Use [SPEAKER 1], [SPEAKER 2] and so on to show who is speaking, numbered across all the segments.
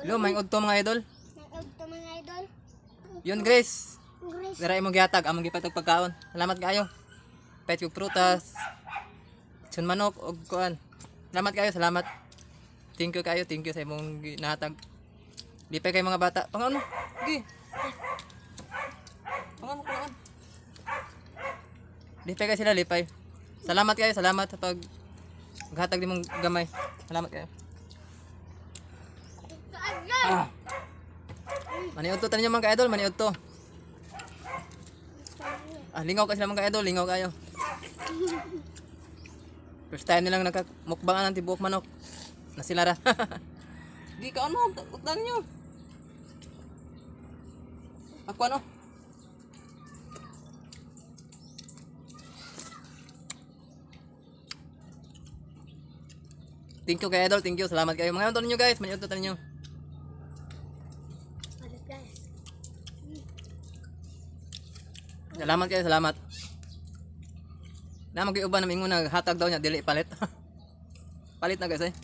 [SPEAKER 1] Hello, may udto mga idol.
[SPEAKER 2] Nag-agto mga idol.
[SPEAKER 1] Yun, Grace.
[SPEAKER 2] Grace.
[SPEAKER 1] Dara imong gihatag, among gipatag pagkaon. Salamat kayo. Pet yung prutas. Sun manok og kuan. Salamat kayo, salamat. Thank you sa imong ginahatag. Lipay kay mga bata. Pangon mo. Gi. Pangon. Lipay kay sila, lipay. Salamat kayo, salamat sa pag hatag nimong gamay. Salamat kayo. Ah. Maniud to tanin mga ka-idol, maniud to. Lingaw ka sila mga ka-idol, lingaw kayo. First time nilang nagmukbangan ng tibuok manok. Na sila ra. Di ka ano, utdan niyo. Ako ano? Thank you kay idol, thank you. Salamat kayo. Mga idol niyo guys, maniud to tanin niyo. Salamat kayo, salamat. Na mag-iuban na mingon na hatag daw niya dili palit. Palit na guys eh.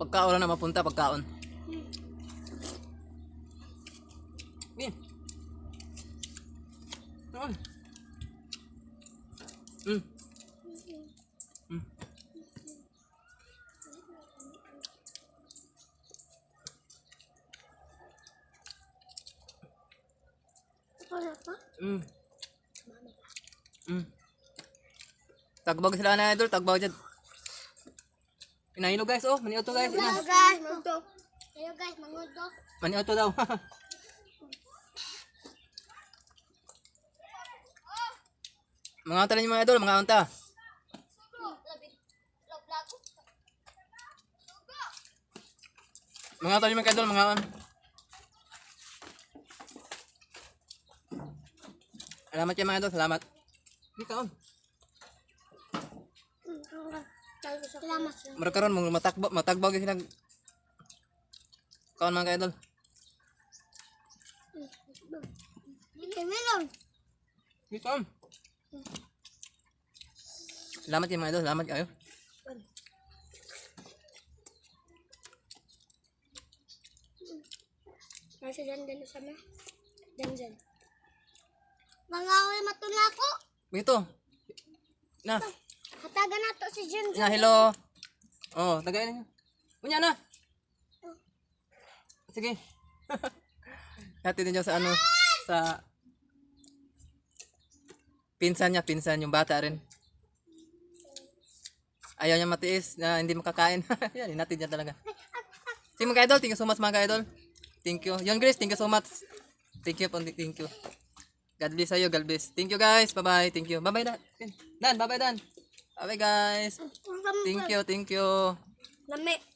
[SPEAKER 1] Pagkaon na mapunta pagkaon. Bin. Noon.
[SPEAKER 2] Wala pa?
[SPEAKER 1] Tagbag sila na idol, tagbag dyan. Inahilo guys, oh, maniot to guys.
[SPEAKER 2] Hello guys, mangto. Hello guys, mangto.
[SPEAKER 1] Maniot to daw. Mga unta ninyo mga idol, mga unta. Mga unta ninyo mga idol, mga unta. Salamat kayo mga idol, salamat. Hindi kaon.
[SPEAKER 2] Salamat.
[SPEAKER 1] Mara karon mong matagbaw gyud sila. Kaon mga idol.
[SPEAKER 2] Melon.
[SPEAKER 1] Hindi kaon. Salamat kayo mga idol, salamat kayo.
[SPEAKER 2] Nasa dyan sana. Dyan. Mga away matula ko.
[SPEAKER 1] Ito. Na.
[SPEAKER 2] Hatagan na to si Jen.
[SPEAKER 1] Na, hello. Oh, tagay niyo. Unya na. Sige. Hatid niyo sa ano sa pinsan yung bata rin. Ayaw niya matiis na hindi makakain. Yan, inatid niya talaga. Sige mga idol, thank you so much mga idol. Thank you. Yon Grace, thank you so much. Thank you. God bless sa'yo, God bless. Thank you guys. Bye-bye. Thank you. Bye-bye Dan. Dan, bye-bye Dan. Bye-bye guys. Thank you.
[SPEAKER 2] Lami.